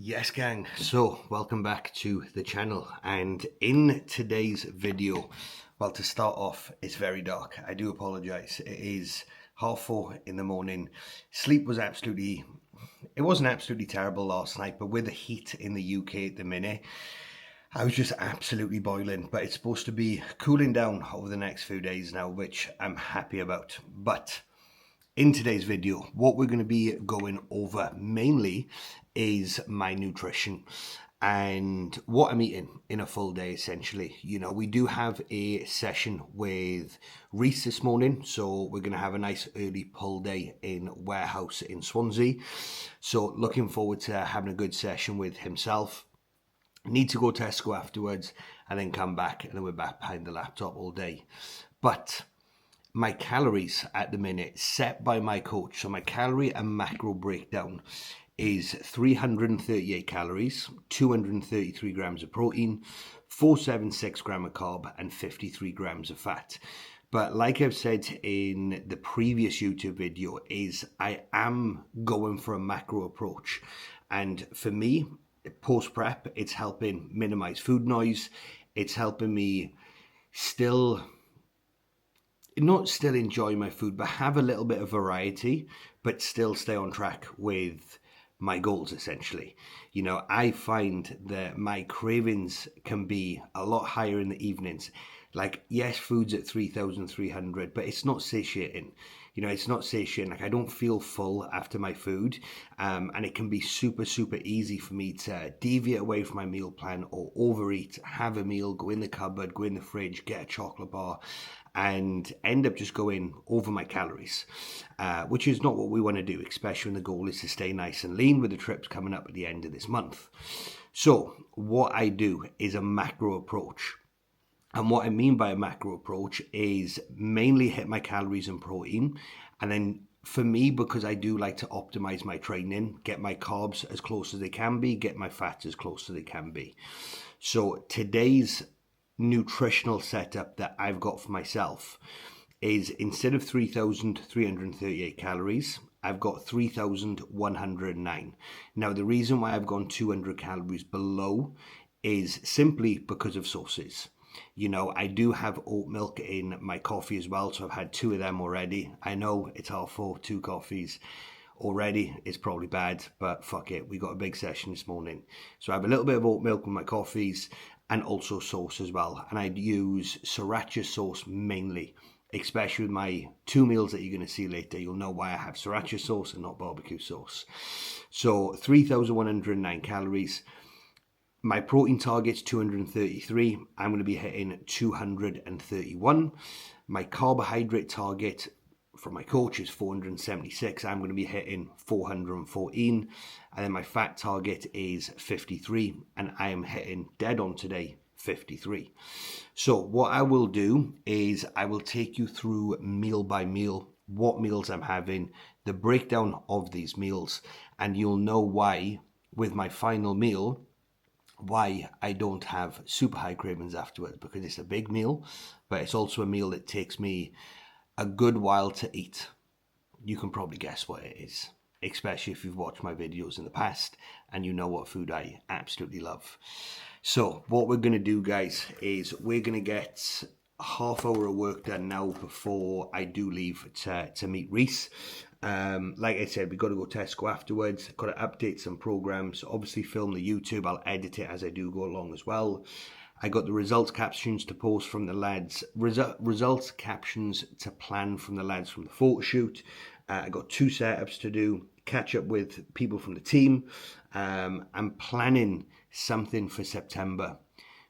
Yes, gang. So, welcome back to the channel. And in today's video, well, to start off, it's very dark. I do apologize. It is 4:30 in the morning. Sleep was it wasn't absolutely terrible last night, but with the heat in the UK at the minute, I was just absolutely boiling. But it's supposed to be cooling down over the next few days now, which I'm happy about. But in today's video, what we're going to be going over mainly is my nutrition and what I'm eating in a full day, essentially. You know, we do have a session with Reese this morning, so we're going to have a nice early pull day in Warehouse in Swansea. So looking forward to having a good session with himself. Need to go Tesco afterwards and then come back, and then we're back behind the laptop all day. But my calories at the minute set by my coach, so my calorie and macro breakdown is 338 calories, 233 grams of protein, 476 gram of carb, and 53 grams of fat. But like I've said in the previous YouTube video, is I am going for a macro approach. And for me, post prep, it's helping minimize food noise. It's helping me not still enjoy my food, but have a little bit of variety, but still stay on track with my goals, essentially. You know, I find that my cravings can be a lot higher in the evenings. Like, yes, food's at 3,300, but it's not satiating. You know, it's not satiating. Like, I don't feel full after my food. And it can be super, super easy for me to deviate away from my meal plan or overeat, have a meal, go in the cupboard, go in the fridge, get a chocolate bar, and end up just going over my calories, which is not what we want to do, especially when the goal is to stay nice and lean with the trips coming up at the end of this month. So what I do is a macro approach. And what I mean by a macro approach is mainly hit my calories and protein. And then for me, because I do like to optimize my training, get my carbs as close as they can be, get my fats as close as they can be. So today's nutritional setup that I've got for myself is, instead of 3,338 calories, I've got 3,109. Now, the reason why I've gone 200 calories below is simply because of sources. You know, I do have oat milk in my coffee as well, so I've had 2 of them already. I know it's 4:30, 2 coffees already is probably bad, but fuck it, we got a big session this morning. So I have a little bit of oat milk with my coffees and also sauce as well. And I use sriracha sauce mainly, especially with my 2 meals that you're going to see later. You'll know why I have sriracha sauce and not barbecue sauce. So 3,109 calories. My protein target's 233. I'm going to be hitting 231. My carbohydrate target from my coach is 476. I'm going to be hitting 414. And then my fat target is 53. And I am hitting dead on today, 53. So what I will do is I will take you through meal by meal, what meals I'm having, the breakdown of these meals, and you'll know why with my final meal why I don't have super high cravings afterwards, because it's a big meal, but it's also a meal that takes me a good while to eat. You can probably guess what it is, especially if you've watched my videos in the past and you know what food I absolutely love. So what we're going to do, guys, is we're going to get a half hour of work done now before I do leave to meet Reese. Like I said, we've got to go Tesco afterwards. Got to update some programs, obviously film the YouTube. I'll edit it as I do go along as well. I got the results captions to post from the lads, results captions to plan from the lads from the photo shoot. I got 2 setups to do, catch up with people from the team. I'm planning something for September,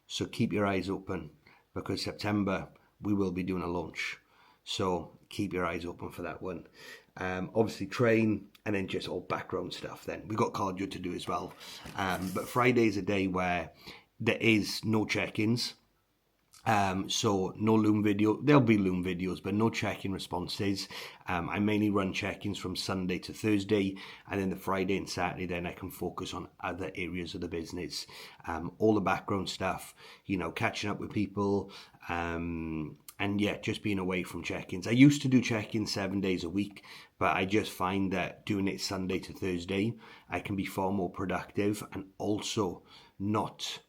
so keep your eyes open, because September we will be doing a launch. So keep your eyes open for that one. Obviously train, and then just all background stuff. Then we've got cardio to do as well. But Friday is a day where there is no check-ins. So no Loom video. There'll be Loom videos, but no check-in responses. I mainly run check-ins from Sunday to Thursday, and then the Friday and Saturday, then I can focus on other areas of the business. All the background stuff, you know, catching up with people, and yeah, just being away from check-ins. I used to do check-ins 7 days a week, but I just find that doing it Sunday to Thursday, I can be far more productive and also not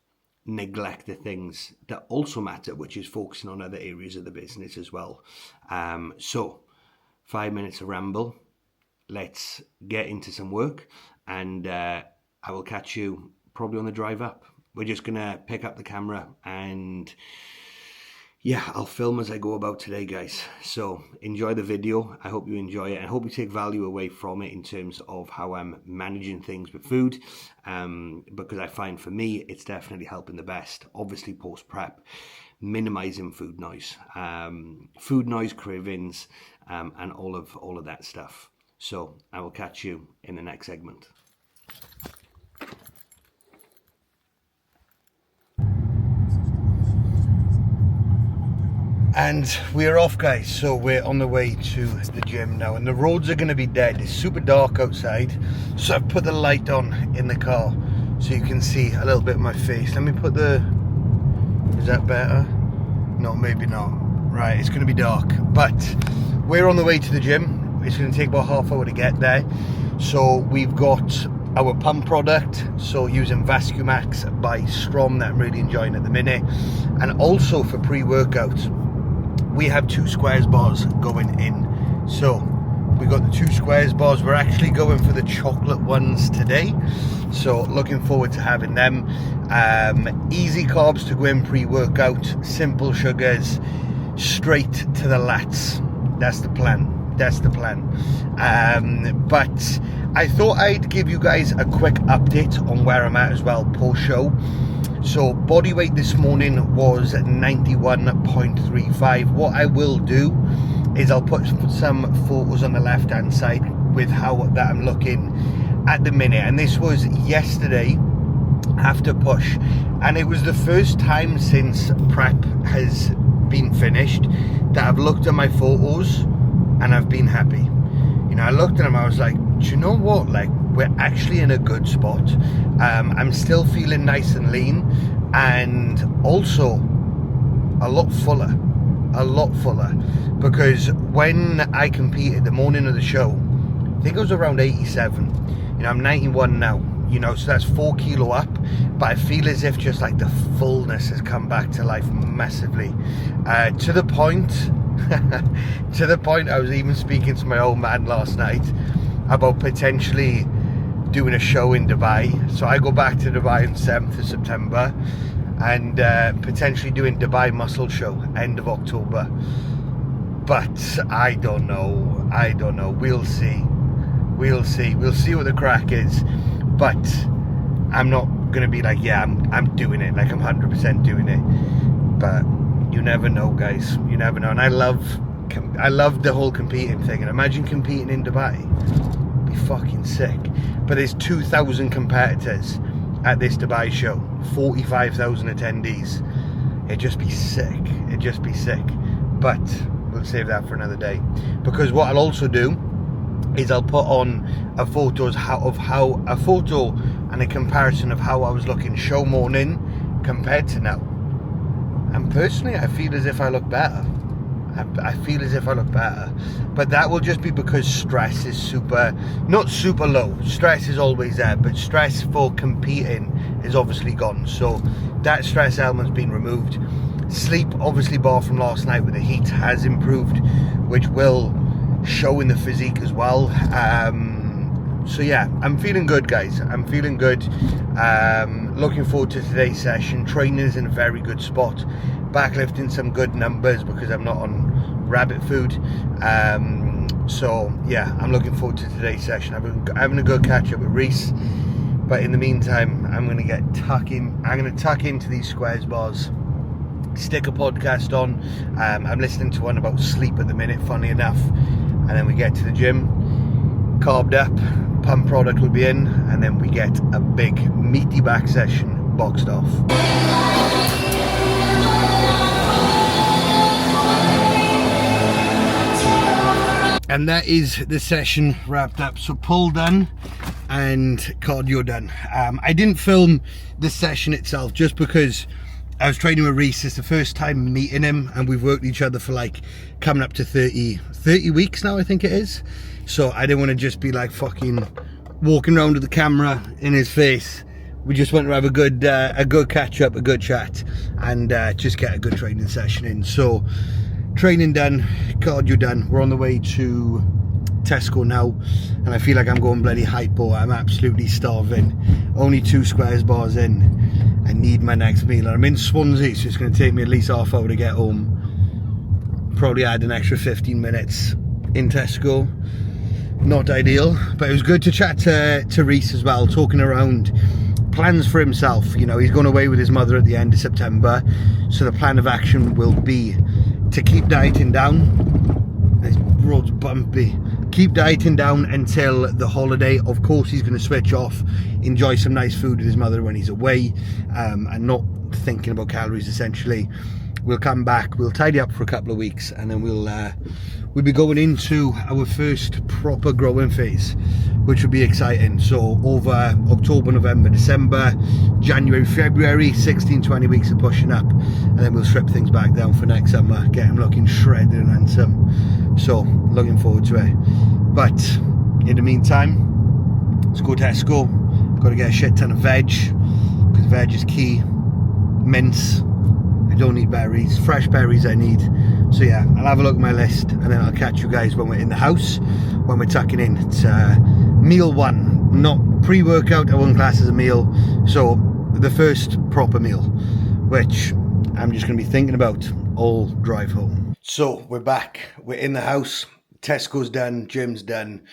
neglect the things that also matter, which is focusing on other areas of the business as well. So 5 minutes of ramble. Let's get into some work, and I will catch you probably on the drive up. We're just gonna pick up the camera, and yeah, I'll film as I go about today, guys. So enjoy the video. I hope you enjoy it, and I hope you take value away from it in terms of how I'm managing things with food, because I find for me it's definitely helping the best. Obviously post prep, minimizing food noise, cravings, and all of that stuff. So I will catch you in the next segment. And we're off, guys. So we're on the way to the gym now, and the roads are going to be dead. It's super dark outside, so I've put the light on in the car so you can see a little bit of my face. Let me put the... Is that better? No, maybe not. Right, it's going to be dark, but we're on the way to the gym. It's going to take about half hour to get there. So we've got our pump product, so using Vascumax by Strom, that I'm really enjoying at the minute. And also for pre-workout, we have 2 Squares bars going in. So we got the 2 Squares bars. We're actually going for the chocolate ones today, so looking forward to having them. Easy carbs to go in pre-workout, simple sugars, straight to the lats. That's the plan. But I thought I'd give you guys a quick update on where I'm at as well post show. So body weight this morning was 91.35. What I will do is I'll put some photos on the left hand side with how that I'm looking at the minute, and this was yesterday after push, and it was the first time since prep has been finished that I've looked at my photos and I've been happy. You know, I looked at them, I was like, do you know what, like, we're actually in a good spot. I'm still feeling nice and lean, and also a lot fuller, because when I competed the morning of the show, I think I was around 87. You know, I'm 91 now, you know, so that's 4 kilo up, but I feel as if just like the fullness has come back to life massively, to the point I was even speaking to my old man last night about potentially doing a show in Dubai. So I go back to Dubai on 7th of September, and potentially doing Dubai Muscle Show end of October. But I don't know. We'll see what the crack is. But I'm not gonna be like, yeah, I'm doing it, like I'm 100% doing it. But you never know, guys. You never know. And I love the whole competing thing. And imagine competing in Dubai. It'd be fucking sick. But there's 2,000 competitors at this Dubai show, 45,000 attendees. It'd just be sick. But we'll save that for another day, because what I'll also do is I'll put on a photo and a comparison of how I was looking show morning compared to now. And personally, I feel as if I look better. But that will just be because stress is not super low. Stress is always there, but stress for competing is obviously gone. So that stress element's been removed. Sleep, obviously, bar from last night with the heat, has improved, which will show in the physique as well. So yeah, I'm feeling good, guys. I'm feeling good. Looking forward to today's session. Training is in a very good spot. Backlifting some good numbers because I'm not on rabbit food. So yeah, I'm looking forward to today's session. Having a good catch up with Reese. But in the meantime, I'm going to tuck into these Squares bars. Stick a podcast on. I'm listening to one about sleep at the minute, funny enough. And then we get to the gym, carved up, pump product will be in, and then we get a big meaty back session boxed off. And that is the session wrapped up. So pull done and cardio done. I didn't film the session itself just because I was training with Reese. It's the first time meeting him, and we've worked each other for like coming up to 30 weeks now, I think it is. So I didn't want to just be like fucking walking around with the camera in his face. We just went to have a good catch up, a good chat, and just get a good training session in. So training done, cardio done. We're on the way to Tesco now, and I feel like I'm going bloody hypo. I'm absolutely starving. Only 2 squares bars in. I need my next meal. I'm in Swansea, so it's going to take me at least half hour to get home. Probably add an extra 15 minutes in Tesco. Not ideal, but it was good to chat to Reese as well, talking around plans for himself. You know, he's gone away with his mother at the end of September, so the plan of action will be to keep dieting down. This road's bumpy. Keep dieting down until the holiday. Of course, he's going to switch off, enjoy some nice food with his mother when he's away, and not thinking about calories, essentially. We'll come back, we'll tidy up for a couple of weeks, and then we'll be going into our first proper growing phase, which will be exciting. So over October, November, December, January, February, 16-20 weeks of pushing up, and then we'll strip things back down for next summer, get him looking shredded and handsome. So looking forward to it. But in the meantime, let's go to Tesco. Got to get a shit ton of veg, because veg is key. Mince, I don't need berries, fresh berries I need. So yeah, I'll have a look at my list, and then I'll catch you guys when we're in the house, when we're tucking in. It's meal 1, not pre-workout, I wouldn't class as a meal. So the first proper meal, which I'm just going to be thinking about all drive home. So we're back, we're in the house, Tesco's done, gym's done,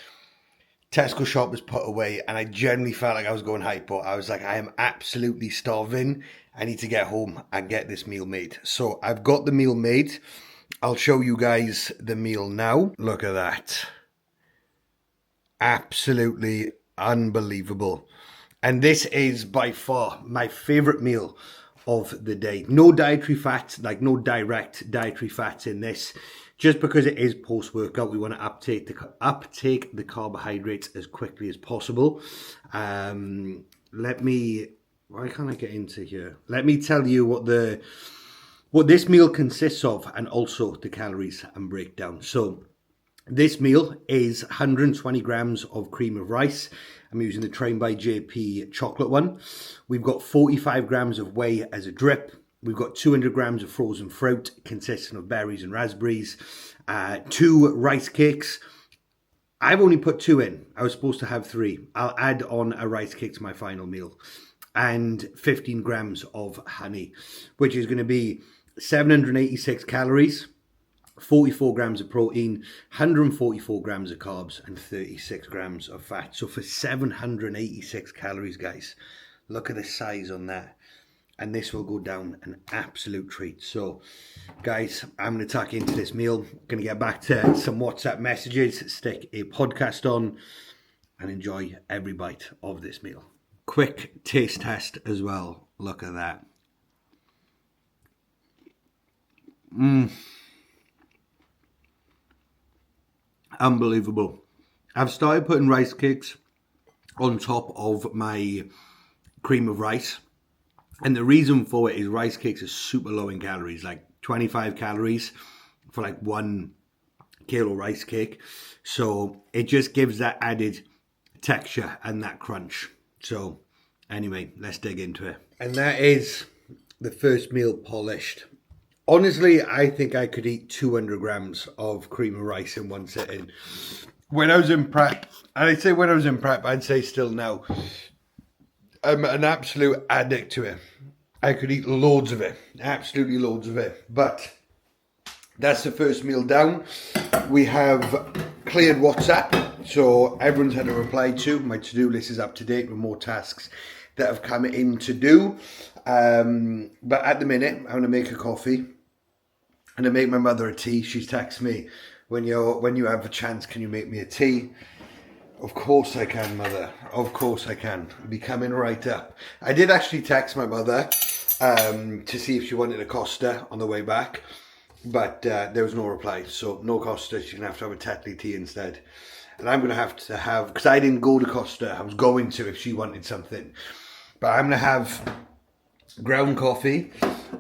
Tesco shop was put away, and I genuinely felt like I was going hypo. I was like, I am absolutely starving. I need to get home and get this meal made. So I've got the meal made. I'll show you guys the meal now. Look at that. Absolutely unbelievable. And this is by far my favorite meal of the day. No dietary fat, like no direct dietary fats in this. Just because it is post-workout, we want to uptake the carbohydrates as quickly as possible. Why can't I get into here? Let me tell you what this meal consists of, and also the calories and breakdown. So this meal is 120 grams of cream of rice. I'm using the Train by JP chocolate one. We've got 45 grams of whey as a drip. We've got 200 grams of frozen fruit consisting of berries and raspberries. 2 rice cakes. I've only put 2 in. I was supposed to have 3. I'll add on a rice cake to my final meal. And 15 grams of honey, which is going to be 786 calories, 44 grams of protein, 144 grams of carbs, and 36 grams of fat. So for 786 calories, guys, look at the size on that. And this will go down an absolute treat. So, guys, I'm going to tuck into this meal. Going to get back to some WhatsApp messages, stick a podcast on, and enjoy every bite of this meal. Quick taste test as well. Look at that. Unbelievable. I've started putting rice cakes on top of my cream of rice. And the reason for it is rice cakes are super low in calories, like 25 calories for like 1 kilo rice cake. So it just gives that added texture and that crunch. So anyway, let's dig into it. And that is the first meal polished. Honestly, I think I could eat 200 grams of cream of rice in one sitting. When I was in prep, and I'd say when I was in prep, I'd say still now, I'm an absolute addict to it. I could eat loads of it, absolutely loads of it. But that's the first meal down. We have cleared WhatsApp, so everyone's had a reply to. My to-do list is up to date with more tasks that have come in to do. But at the minute, I'm going to make a coffee and I make my mother a tea. She's texted me, when you have a chance, can you make me a tea? Of course I can, mother. Of course I can. Be coming right up. I did actually text my mother to see if she wanted a Costa on the way back, but there was no reply. So no Costa. She's going to have a Tetley tea instead. And I'm going to have, because I didn't go to Costa. I was going to if she wanted something. But I'm going to have ground coffee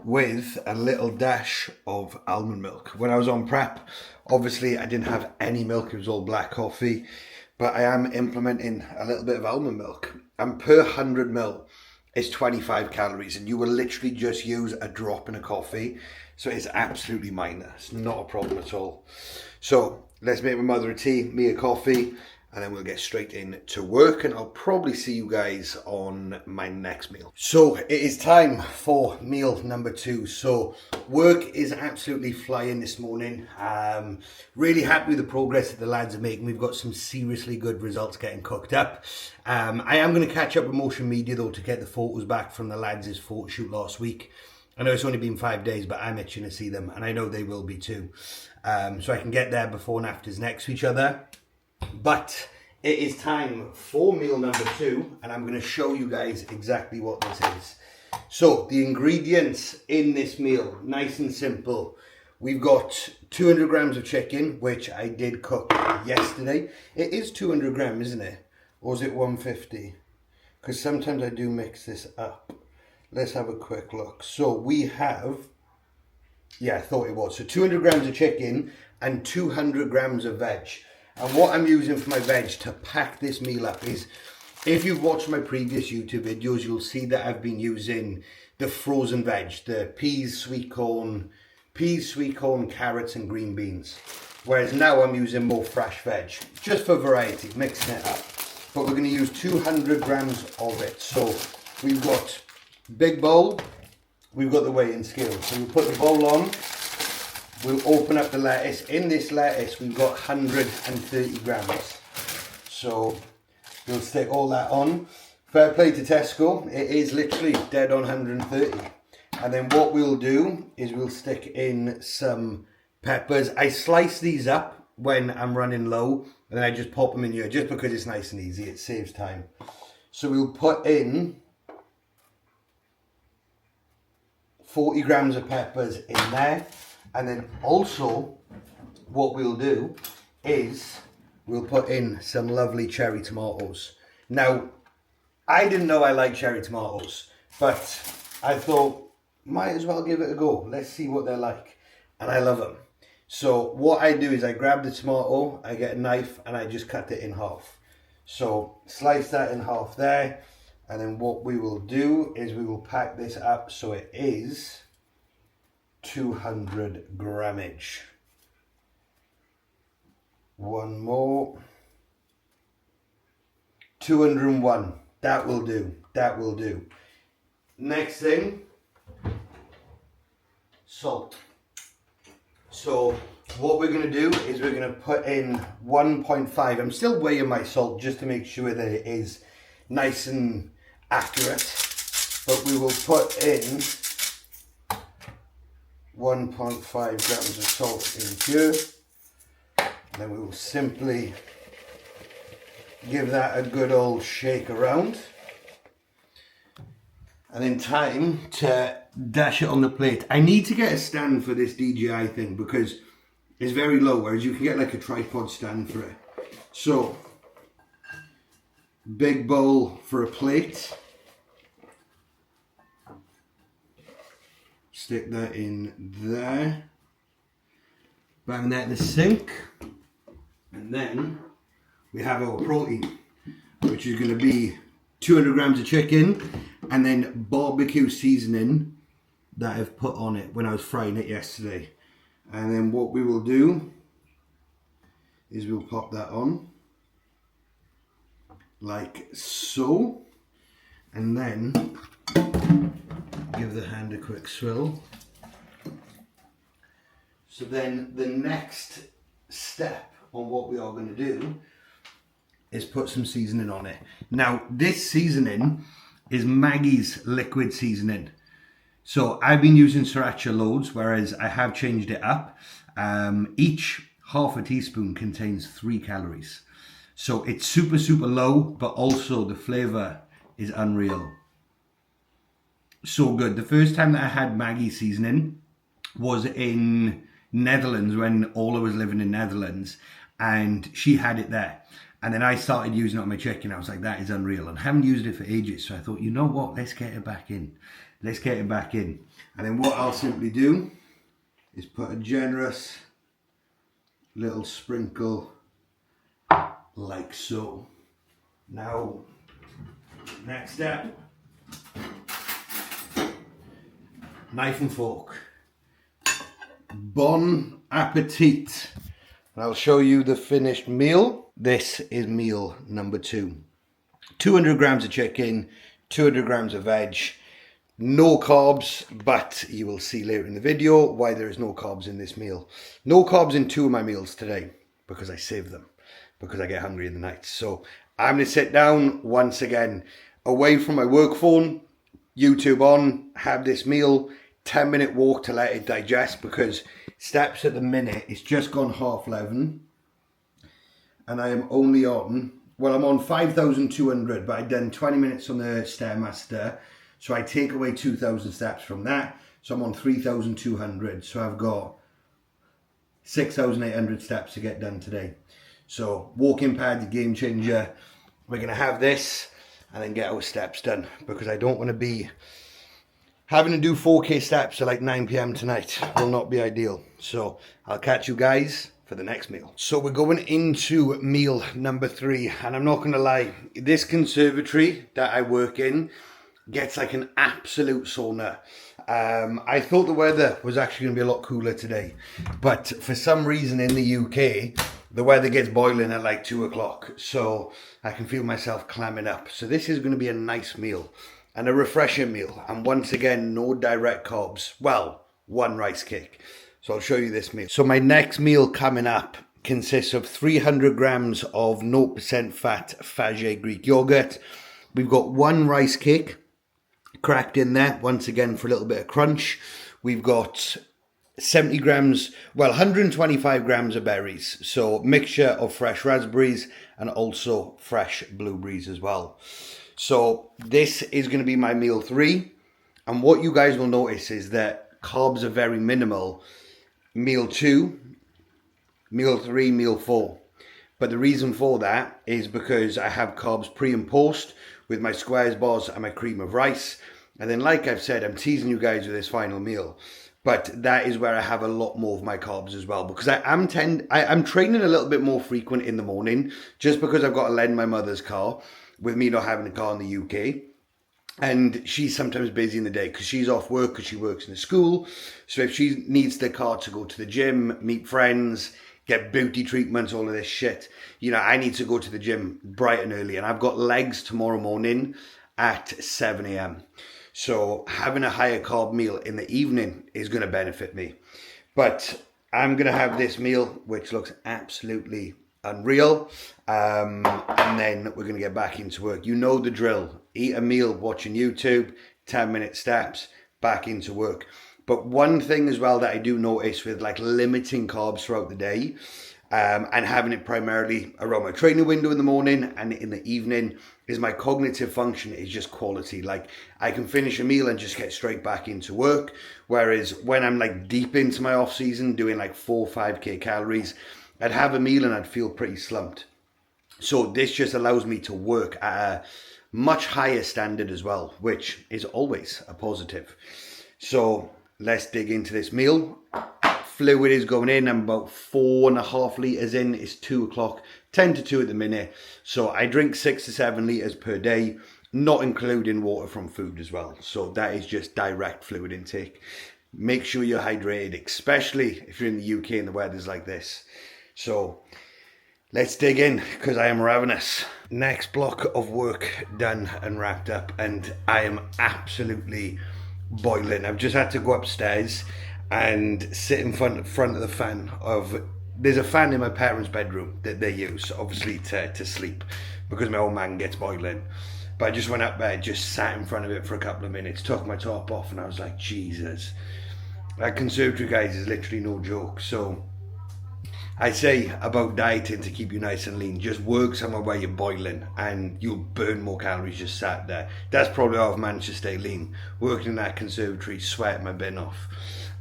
with a little dash of almond milk. When I was on prep, obviously I didn't have any milk, it was all black coffee, but I am implementing a little bit of almond milk. And per 100 ml is 25 calories, and you will literally just use a drop in a coffee. So it's absolutely minor. It's not a problem at all. So let's make my mother a tea, me a coffee, and then we'll get straight into work, and I'll probably see you guys on my next meal. So it is time for meal number 2. So work is absolutely flying this morning. Really happy with the progress that the lads are making. We've got some seriously good results getting cooked up. I am going to catch up with Motion Media though to get the photos back from the lads' photo shoot last week. I know it's only been 5 days, but I'm itching to see them, and I know they will be too. So I can get there before and afters next to each other. But it is time for meal number 2, and I'm going to show you guys exactly what this is. So the ingredients in this meal, nice and simple. We've got 200 grams of chicken, which I did cook yesterday. It is 200 grams, isn't it? Or is it 150? Because sometimes I do mix this up. Let's have a quick look. So we have, yeah, I thought it was. So 200 grams of chicken and 200 grams of veg. And what I'm using for my veg to pack this meal up is, if you've watched my previous YouTube videos, you'll see that I've been using the frozen veg, the peas, sweet corn, carrots and green beans. Whereas now I'm using more fresh veg, just for variety, mixing it up. But we're going to use 200 grams of it. So we've got big bowl, we've got the weighing scale. So we'll put the bowl on. We'll open up the lettuce. In this lettuce, we've got 130 grams. So we'll stick all that on. Fair play to Tesco. It is literally dead on 130. And then what we'll do is we'll stick in some peppers. I slice these up when I'm running low, and then I just pop them in here just because it's nice and easy. It saves time. So we'll put in 40 grams of peppers in there. And then also what we'll do is we'll put in some lovely cherry tomatoes. Now, I didn't know I like cherry tomatoes, but I thought, might as well give it a go. Let's see what they're like. And I love them. So what I do is I grab the tomato, I get a knife, and I just cut it in half. So slice that in half there. And then what we will do is we will pack this up so it is 200 grammage. One more. 201. That will do. That will do. Next thing, salt. So what we're going to do is we're going to put in 1.5. I'm still weighing my salt just to make sure that it is nice and accurate. But we will put in 1.5 grams of salt in here. And then we will simply give that a good old shake around. And then time to dash it on the plate. I need to get a stand for this DJI thing because it's very low, whereas you can get like a tripod stand for it. So, big bowl for a plate. Stick that in there. Bang that in the sink. And then we have our protein, which is going to be 200 grams of chicken and then barbecue seasoning that I've put on it when I was frying it yesterday. And then what we will do is we'll pop that on like so, and then give the hand a quick swill. So then the next step on what we are going to do is put some seasoning on it. Now this seasoning is Maggie's liquid seasoning. So I've been using sriracha loads, whereas I have changed it up. Each half a teaspoon contains 3 calories. So it's super, super low, but also the flavor is unreal. So good. The first time that I had Maggie seasoning was in Netherlands when Ola was living in Netherlands, and she had it there. And then I started using it on my chicken. I was like, that is unreal. And I haven't used it for ages. So I thought, you know what? Let's get it back in. Let's get it back in. And then what I'll simply do is put a generous little sprinkle like so. Now, next step, knife and fork. Bon appetit. And I'll show you the finished meal. This is meal number 2. 200 grams of chicken, 200 grams of veg, no carbs, but you will see later in the video why there is no carbs in this meal. No carbs in 2 of my meals today because I save them, because I get hungry in the night. So I'm going to sit down once again, away from my work phone, YouTube on, have this meal, 10-minute walk to let it digest, because steps at the minute, it's just gone 11:30. And I am only on, well, I'm on 5,200, but I've done 20 minutes on the Stairmaster. So I take away 2,000 steps from that. So I'm on 3,200. So I've got 6,800 steps to get done today. So walking pad, game changer. We're going to have this and then get our steps done, because I don't want to be having to do 4K steps at like 9 p.m. tonight. Will not be ideal. So I'll catch you guys for the next meal. So we're going into meal number 3, and I'm not going to lie, this conservatory that I work in gets like an absolute sauna. I thought the weather was actually going to be a lot cooler today, but for some reason in the UK the weather gets boiling at like 2 o'clock, so I can feel myself clamming up. So this is going to be a nice meal and a refreshing meal, and once again no direct carbs. Well, 1 rice cake. So I'll show you this meal. So my next meal coming up consists of 300 grams of 0% fat Fabergé Greek yogurt. We've got 1 rice cake cracked in there, once again for a little bit of crunch. We've got 70 grams, well, 125 grams of berries. So mixture of fresh raspberries and also fresh blueberries as well. So this is going to be my meal 3. And what you guys will notice is that carbs are very minimal. Meal 2, meal 3, meal 4. But the reason for that is because I have carbs pre and post with my squares bars and my cream of rice. And then, like I've said, I'm teasing you guys with this final meal, but that is where I have a lot more of my carbs as well, because I'm training a little bit more frequent in the morning, just because I've got to lend my mother's car, with me not having a car in the UK. And she's sometimes busy in the day because she's off work, because she works in a school. So if she needs the car to go to the gym, meet friends, get beauty treatments, all of this shit, you know, I need to go to the gym bright and early. And I've got legs tomorrow morning at 7 a.m. So having a higher carb meal in the evening is going to benefit me. But I'm going to have this meal, which looks absolutely unreal. And then we're going to get back into work. You know the drill. Eat a meal watching YouTube, 10-minute steps, back into work. But one thing as well that I do notice with like limiting carbs throughout the day, and having it primarily around my training window in the morning and in the evening, is my cognitive function is just quality. Like I can finish a meal and just get straight back into work. Whereas when I'm like deep into my off season, doing like 4 or 5K calories, I'd have a meal and I'd feel pretty slumped. So this just allows me to work at a much higher standard as well, which is always a positive. So let's dig into this meal. Fluid is going in. I'm about 4.5 litres in. It's 2 o'clock, 10 to 2 at the minute. So I drink 6 to 7 litres per day, not including water from food as well. So that is just direct fluid intake. Make sure you're hydrated, especially if you're in the UK and the weather's like this. So let's dig in, because I am ravenous. Next block of work done and wrapped up, and I am absolutely boiling. I've just had to go upstairs and sit in front of the fan of, there's a fan in my parents' bedroom that they use, obviously to sleep, because my old man gets boiling. But I just went up there, just sat in front of it for a couple of minutes, took my top off, and I was like, Jesus. That conservatory, guys, is literally no joke. So I say about dieting to keep you nice and lean, just work somewhere where you're boiling and you'll burn more calories just sat there. That's probably how I've managed to stay lean, working in that conservatory, sweating my bin off.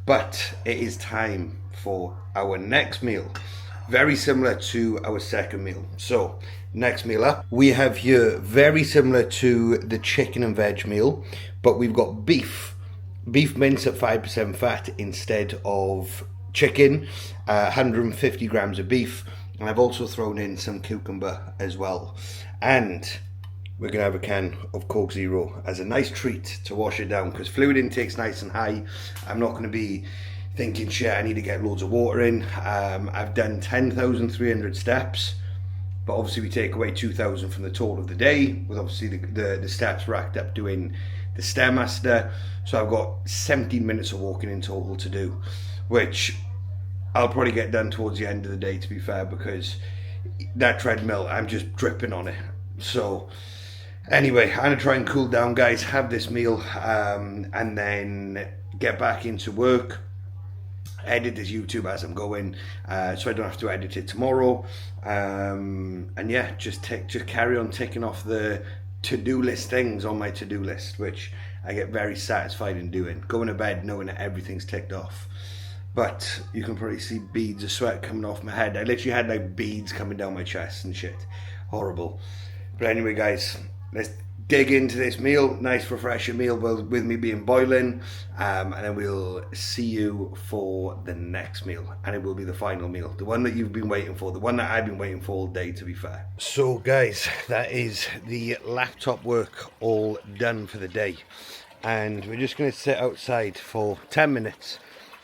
But it is time for our next meal, very similar to our second meal. So Next meal up, we have here very similar to the chicken and veg meal, but we've got beef mince at 5% fat instead of chicken, 150 grams of beef, and I've also thrown in some cucumber as well. And we're going to have a can of Coke Zero as a nice treat to wash it down, because fluid intake's nice and high. I'm not going to be thinking, shit, I need to get loads of water in. I've done 10,300 steps, but obviously we take away 2,000 from the total of the day, with obviously the steps racked up doing the Stairmaster. So I've got 17 minutes of walking in total to do, which I'll probably get done towards the end of the day, to be fair, because that treadmill, I'm just dripping on it. So anyway, I'm gonna try and cool down, guys, have this meal, and then get back into work, edit this YouTube as I'm going, so I don't have to edit it tomorrow, and yeah, just carry on ticking off the to-do list things on my to-do list, which I get very satisfied in doing. Going to bed knowing that everything's ticked off. But you can probably see beads of sweat coming off my head. I literally had like beads coming down my chest and shit. Horrible. But anyway, guys, let's dig into this meal. Nice refreshing meal with me being boiling, and then we'll see you for the next meal, and it will be the final meal, the one that you've been waiting for, the one that I've been waiting for all day, to be fair. So guys, that is the laptop work all done for the day, and we're just going to sit outside for 10 minutes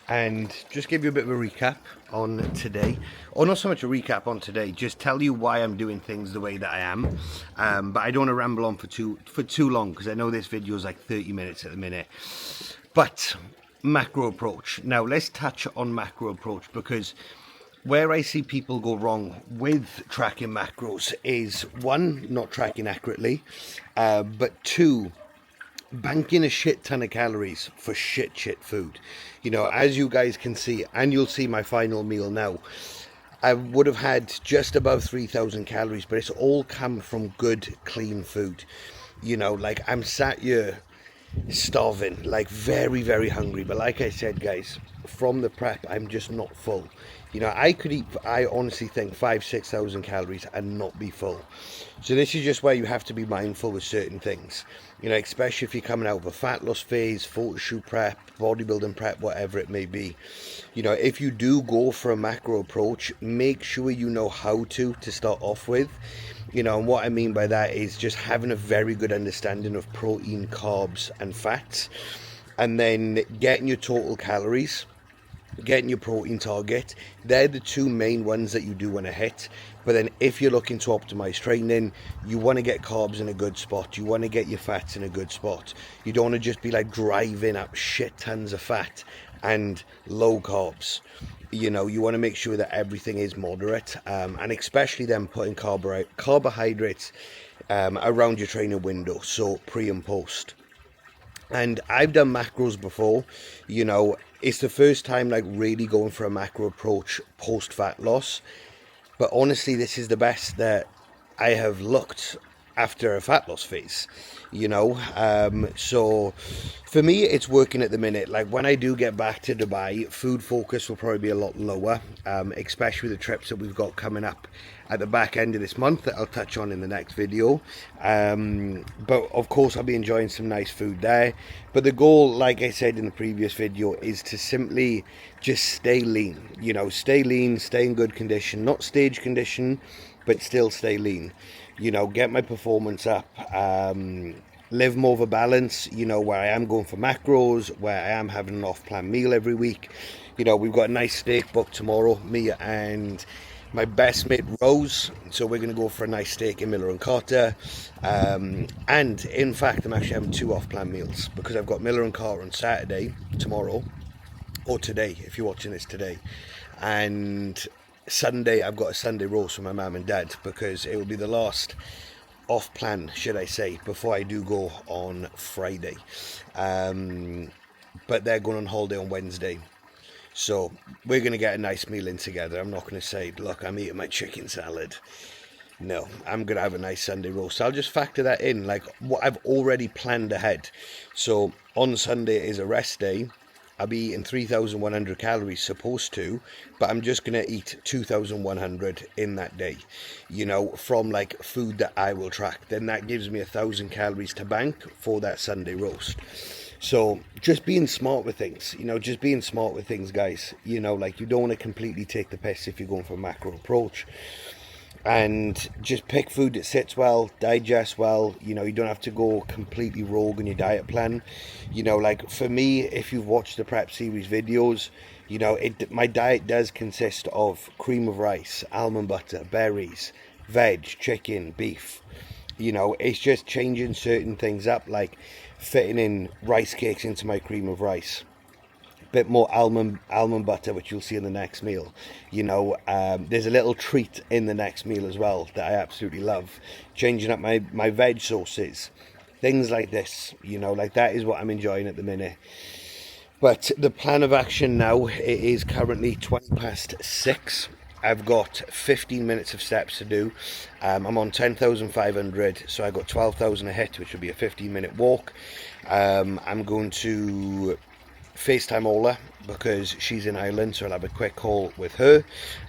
and just give you a bit of a recap on today, or not so much a recap on today, just tell you why I'm doing things the way that I am, but I don't want to ramble on for too long, because I know this video is like 30 minutes at the minute. But macro approach, now let's touch on macro approach, because where I see people go wrong with tracking macros is, one, not tracking accurately, but two, banking a shit ton of calories for shit food. You know, as you guys can see, and you'll see my final meal now, I would have had just above 3,000 calories, but it's all come from good, clean food. You know, like, I'm sat here starving, like very, very hungry, but like I said, guys, from the prep, I'm just not full. You know, I could eat, I honestly think 5,000-6,000 calories and not be full. So this is just where you have to be mindful with certain things, you know, especially if you're coming out of a fat loss phase, photo shoot prep, bodybuilding prep, whatever it may be. You know, if you do go for a macro approach, make sure you know how to start off with. You know, and what I mean by that is just having a very good understanding of protein, carbs and fats, and then getting your total calories, getting your protein target. They're the two main ones that you do want to hit. But then if you're looking to optimize training, you want to get carbs in a good spot, you want to get your fats in a good spot. You don't want to just be like driving up shit tons of fat and low carbs. You know, you want to make sure that everything is moderate, and especially then putting carbohydrates around your training window, so pre and post. And I've done macros before, you know, it's the first time like really going for a macro approach post fat loss, but honestly this is the best that I have looked after a fat loss phase, you know. So for me it's working at the minute. Like when I do get back to Dubai, food focus will probably be a lot lower, especially with the trips that we've got coming up at the back end of this month that I'll touch on in the next video. But of course I'll be enjoying some nice food there. But the goal, like I said in the previous video, is to simply just stay lean. You know, stay lean, stay in good condition, not stage condition, but still stay lean. You know, get my performance up, live more of a balance, you know, where I am going for macros, where I am having an off-plan meal every week. You know, we've got a nice steak booked tomorrow, me and my best mate Rose, so we're going to go for a nice steak in Miller and Carter, and in fact I'm actually having two off-plan meals, because I've got Miller and Carter on Saturday, tomorrow, or today if you're watching this today, and Sunday I've got a Sunday roast with my mum and dad, because it will be the last off plan, should I say, before I do go on Friday. But they're going on holiday on Wednesday, so we're going to get a nice meal in together. I'm not going to say, look, I'm eating my chicken salad. No, I'm going to have a nice Sunday roast. I'll just factor that in, like what I've already planned ahead. So on Sunday is a rest day, I'll be eating 3,100 calories, supposed to, but I'm just going to eat 2,100 in that day, you know, from like food that I will track. Then that gives me 1,000 calories to bank for that Sunday roast. So just being smart with things, you know, just being smart with things, guys. You know, like, you don't want to completely take the piss if you're going for a macro approach. And just pick food that sits well, digests well. You know, you don't have to go completely rogue on your diet plan. You know, like for me, if you've watched the prep series videos, you know, my diet does consist of cream of rice, almond butter, berries, veg, chicken, beef. You know, it's just changing certain things up, like fitting in rice cakes into my cream of rice. Bit more almond butter, which you'll see in the next meal. You know, there's a little treat in the next meal as well that I absolutely love. Changing up my veg sauces, things like this. You know, like that is what I'm enjoying at the minute. But the plan of action now, it is currently 20 past 6. I've got 15 minutes of steps to do. I'm on 10,500, so I got 12,000 a hit, which will be a 15-minute walk. I'm going to FaceTime Ola because she's in Ireland, so I'll have a quick call with her.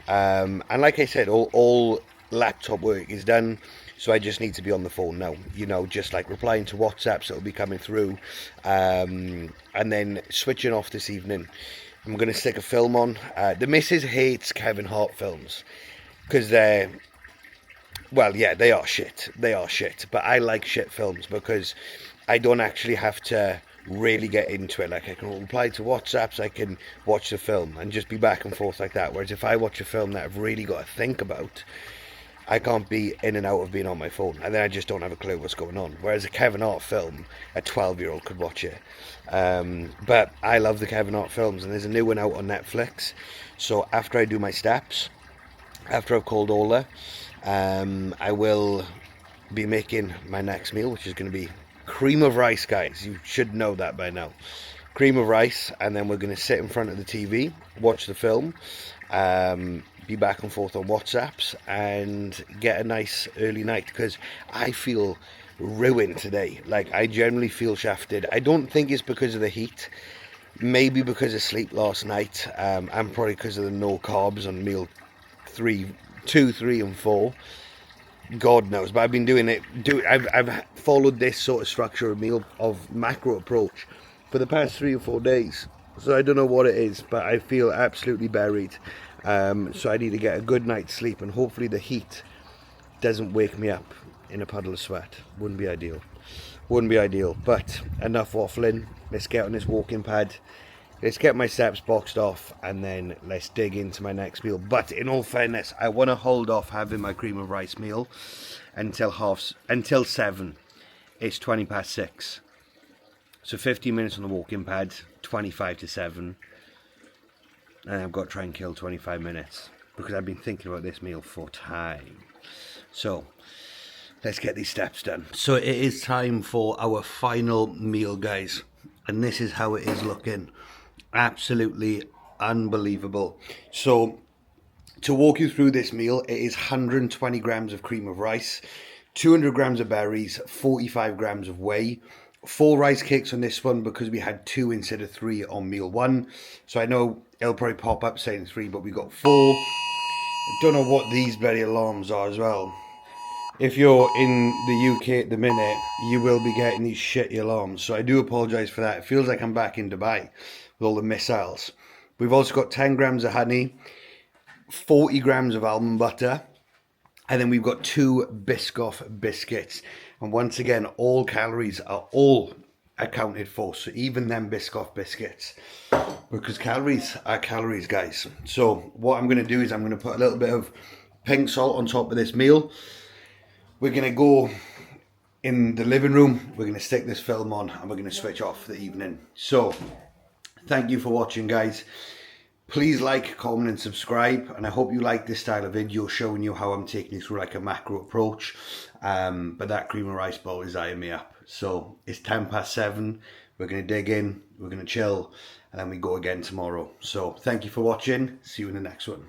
And like I said, all laptop work is done, so I just need to be on the phone now, you know, just like replying to WhatsApps that'll be coming through, and then switching off this evening. I'm going to stick a film on. The missus hates Kevin Hart films because they're, well, yeah, they are shit. They are shit. But I like shit films because I don't actually have to really get into it. Like, I can reply to WhatsApps, I can watch the film and just be back and forth like that. Whereas if I watch a film that I've really got to think about, I can't be in and out of being on my phone, and then I just don't have a clue what's going on. Whereas a Kevin Hart film, a 12-year-old could watch it. But I love the Kevin Hart films, and there's a new one out on Netflix. So after I do my steps, after I've called Ola, I will be making my next meal, which is going to be cream of rice, guys. You should know that by now. Cream of rice, and then we're going to sit in front of the TV, watch the film, be back and forth on WhatsApps, and get a nice early night, because I feel ruined today. Like, I generally feel shafted. I don't think it's because of the heat, maybe because of sleep last night, and probably because of the no carbs on meal 2, 3 and 4. God knows, but I've been doing it. I've followed this sort of structure of macro approach for the past 3 or 4 days. So I don't know what it is, but I feel absolutely buried. So I need to get a good night's sleep, and hopefully the heat doesn't wake me up in a puddle of sweat. Wouldn't be ideal. Wouldn't be ideal. But enough waffling. Let's get on this walking pad. Let's get my steps boxed off, and then let's dig into my next meal. But in all fairness, I want to hold off having my cream of rice meal until 7. It's 20 past 6. So 15 minutes on the walking pad, 25 to 7. And I've got to try and kill 25 minutes because I've been thinking about this meal for time. So let's get these steps done. So it is time for our final meal, guys. And this is how it is looking. Absolutely unbelievable. So to walk you through this meal, it is 120 grams of cream of rice, 200 grams of berries, 45 grams of whey, 4 rice cakes on this one because we had 2 instead of 3 on meal 1. So I know it'll probably pop up saying 3, but we got 4. I don't know what these bloody alarms are as well. If you're in the UK at the minute, you will be getting these shitty alarms. So I do apologise for that. It feels like I'm back in Dubai with all the missiles. We've also got 10 grams of honey, 40 grams of almond butter, and then we've got 2 Biscoff biscuits. And once again, all calories are all accounted for. So even them Biscoff biscuits. Because calories are calories, guys. So what I'm going to do is I'm going to put a little bit of pink salt on top of this meal. We're going to go in the living room. We're going to stick this film on and we're going to switch off for the evening. So thank you for watching, guys. Please like, comment and subscribe, and I hope you like this style of video showing you how I'm taking you through like a macro approach. But that cream of rice bowl is eyeing me up. So it's 10 past 7. We're going to dig in, we're going to chill, and then we go again tomorrow. So thank you for watching. See you in the next one.